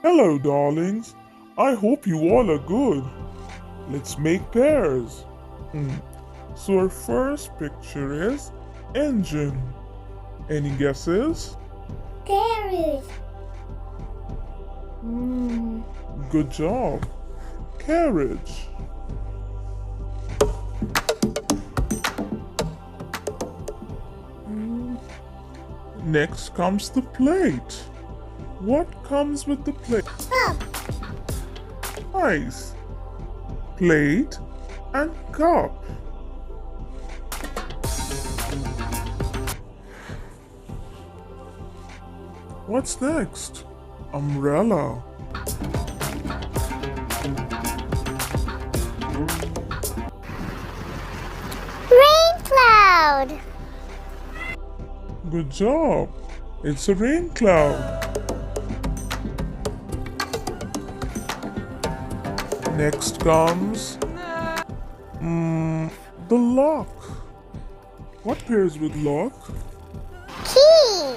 Hello, darlings. I hope you all are good. Let's make pairs. So our first picture is engine. Any guesses? Carrot. Good job. Carriage. Next comes the plate. What comes with the plate? Cup. Nice. Plate and cup. What's next? Umbrella. Rain cloud. Good job. It's a rain cloud. Next comes the lock. What pairs with lock? Key.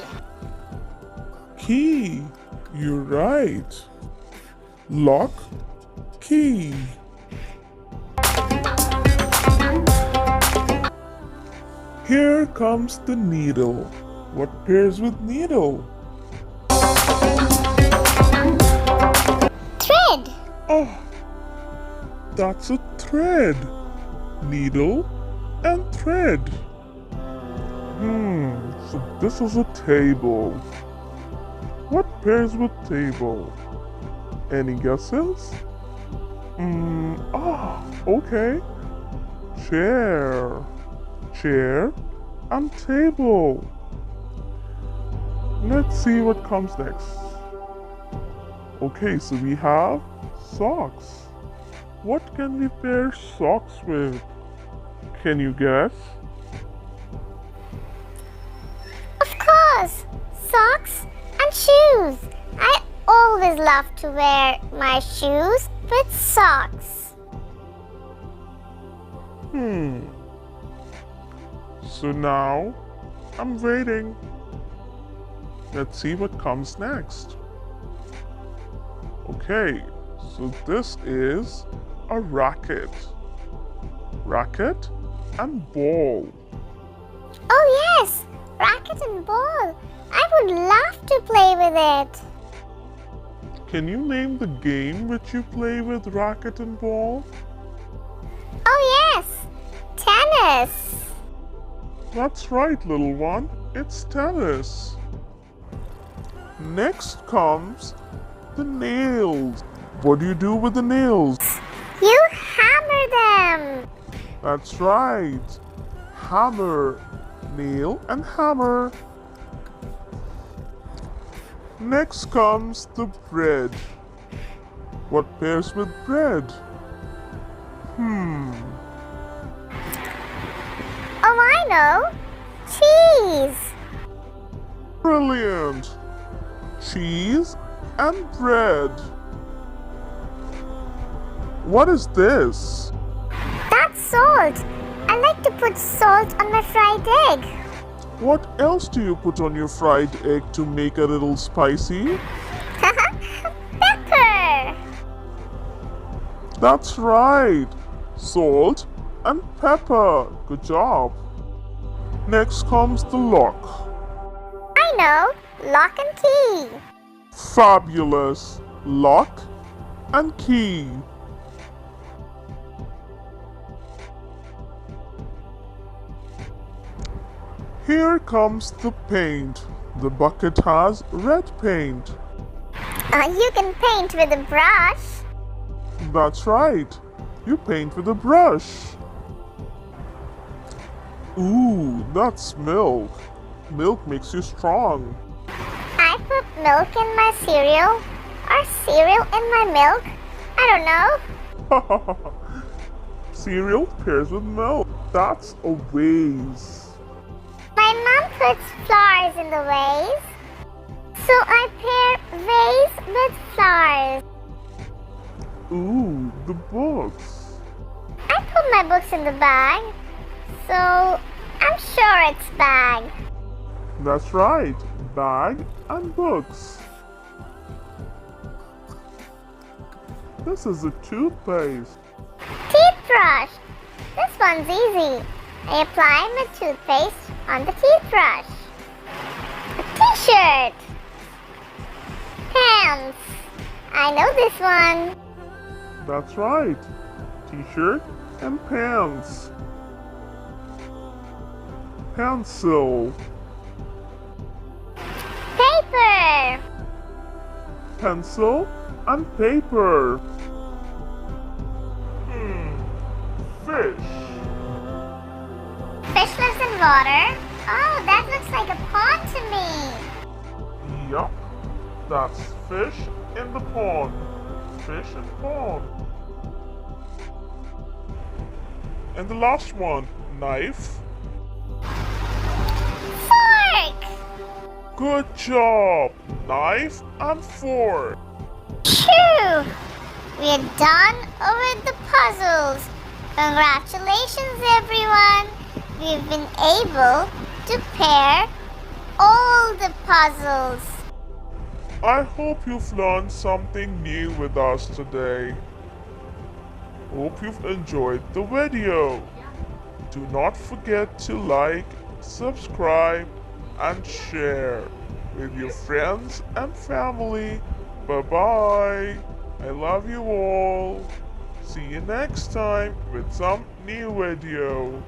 Key. You're right. Lock, key. Here comes the needle. What pairs with needle? Thread. Oh, that's a thread. Needle and thread. So this is a table. What pairs with table? Any guesses? Okay. Chair. Chair and table. Let's see what comes next. Okay, so we have socks. What can we pair socks with? Can you guess? Of course. Socks and shoes. I always love to wear my shoes with socks. So now I'm waiting. Let's see what comes next. Okay, so this is a racket. Racket and ball. Oh yes, racket and ball. I would love to play with it. Can you name the game which you play with racket and ball? Oh yes, tennis. That's right, little one. It's tennis. Next comes the nails. What do you do with the nails? You hammer them. That's right. Hammer. Nail and hammer. Next comes the bread. What pairs with bread? Oh, I know. Cheese. Brilliant. Cheese and bread. What is this? That's salt. I like to put salt on my fried egg. What else do you put on your fried egg to make it a little spicy? Pepper. That's right. Salt and pepper. Good job. Next comes the lock. I know. Lock and key. Fabulous. Lock and key. Here comes the paint. The bucket has red paint. You can paint with a brush. That's right. You paint with a brush. Ooh, that's milk. Milk makes you strong. I put milk in my cereal or cereal in my milk. I don't know. Cereal pairs with milk. That's a vase. My mom puts flowers in the vase. So I pair vase with flowers. Ooh, the books. I put my books in the bag. So I'm sure it's bag. That's right. Bag and books. This is a toothpaste. Toothbrush. This one's easy. I apply my toothpaste on the toothbrush. A t-shirt. Pants. I know this one. That's right. T-shirt and pants. Pencil. Paper. Pencil and paper. Fish. Fish lives in water. Oh, that looks like a pond to me. Yup. That's fish in the pond. Fish and pond. And the last one, knife. Fork. Good job. Knife and fork. Phew! We're done with the puzzles. Congratulations, everyone. We've been able to pair all the puzzles. I hope you've learned something new with us today. Hope you've enjoyed the video. Do not forget to like, subscribe, and share with your friends and family. Bye-bye. I love you all. See you next time with some new video.